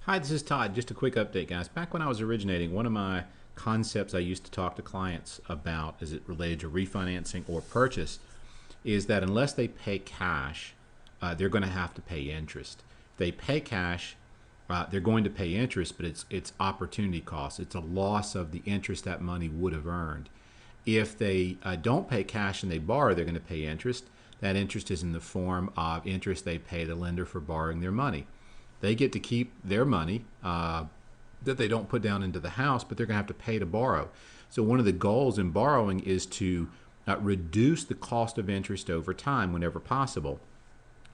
Hi, this is Todd. Just a quick update, guys. Back when I was originating, one of my concepts I used to talk to clients about as it related to refinancing or purchase is that unless they pay cash, they're going to have to pay interest. If they pay cash, they're going to pay interest, but it's opportunity cost. It's a loss of the interest that money would have earned. If they don't pay cash and they borrow, they're going to pay interest. That interest is in the form of interest they pay the lender for borrowing their money. They get to keep their money that they don't put down into the house, but they're going to have to pay to borrow. So one of the goals in borrowing is to reduce the cost of interest over time whenever possible.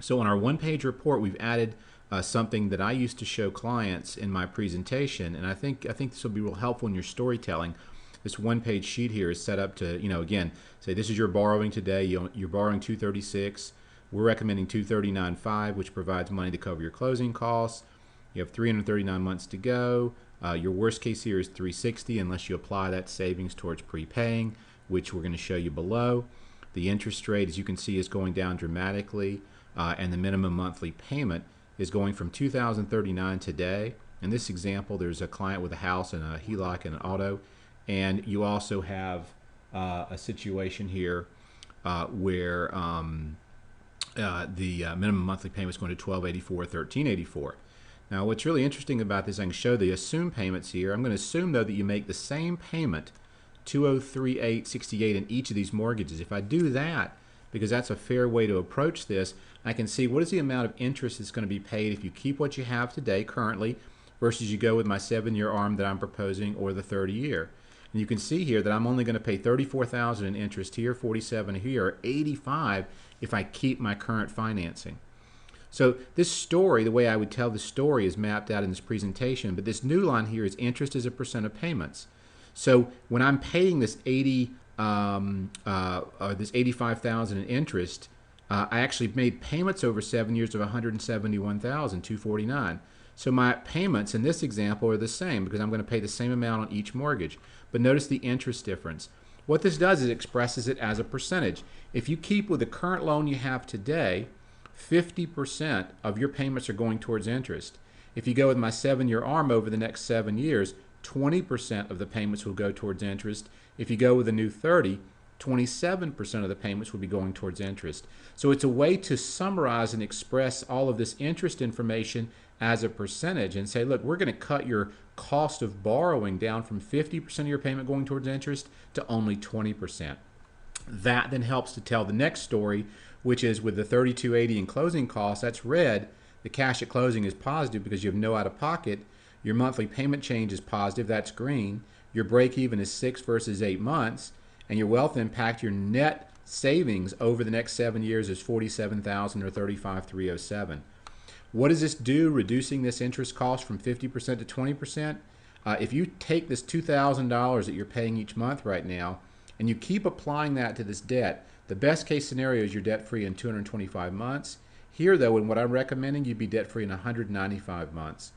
So on our one-page report, we've added something that I used to show clients in my presentation, and I think this will be real helpful in your storytelling. This one-page sheet here is set up to, again, say this is your borrowing today. You're borrowing 236. We're recommending 239.5, which provides money to cover your closing costs. You have 339 months to go. Your worst case here is 360 unless you apply that savings towards prepaying, which we're going to show you below. The interest rate, as you can see, is going down dramatically, and the minimum monthly payment is going from $2,039 today. In this example, there's a client with a house and a HELOC and an auto, and you also have a situation here where the minimum monthly payment is going to $1,284, $1,384. Now, what's really interesting about this, I can show the assumed payments here. I'm going to assume, though, that you make the same payment, $2,038.68 in each of these mortgages. If I do that, because that's a fair way to approach this, I can see what is the amount of interest that's going to be paid if you keep what you have today currently versus you go with my 7-year ARM that I'm proposing or the 30-year. And you can see here that I'm only going to pay $34,000 in interest here, $47,000 here, or $85,000 if I keep my current financing. So this story, the way I would tell the story, is mapped out in this presentation, but this new line here is interest as a percent of payments. So when I'm paying this $85,000 in interest, I actually made payments over 7 years of $171,249. So my payments in this example are the same because I'm going to pay the same amount on each mortgage. But notice the interest difference. What this does is it expresses it as a percentage. If you keep with the current loan you have today, 50% of your payments are going towards interest. If you go with my 7-year ARM over the next 7 years, 20% of the payments will go towards interest. If you go with a new 30, 27% of the payments will be going towards interest. So it's a way to summarize and express all of this interest information as a percentage and say, look, we're going to cut your cost of borrowing down from 50% of your payment going towards interest to only 20%. That then helps to tell the next story, which is with the $3,280 in closing costs, that's red. The cash at closing is positive because you have no out-of-pocket. Your monthly payment change is positive, that's green. Your break-even is 6 versus 8 months. And your wealth impact, your net savings over the next 7 years is $47,000 or $35,307. What does this do, reducing this interest cost from 50% to 20%? If you take this $2,000 that you're paying each month right now and you keep applying that to this debt, the best case scenario is you're debt-free in 225 months. Here, though, in what I'm recommending, you'd be debt-free in 195 months.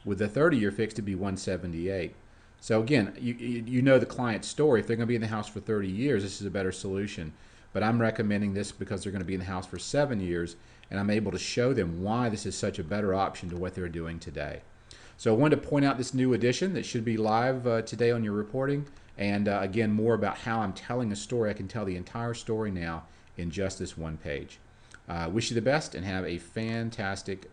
With the 30-year fixed, it'd be 178. So again, you know the client's story. If they're going to be in the house for 30 years, this is a better solution. But I'm recommending this because they're going to be in the house for 7 years, and I'm able to show them why this is such a better option to what they're doing today. So I wanted to point out this new addition that should be live today on your reporting. And again, more about how I'm telling a story. I can tell the entire story now in just this one page. Wish you the best and have a fantastic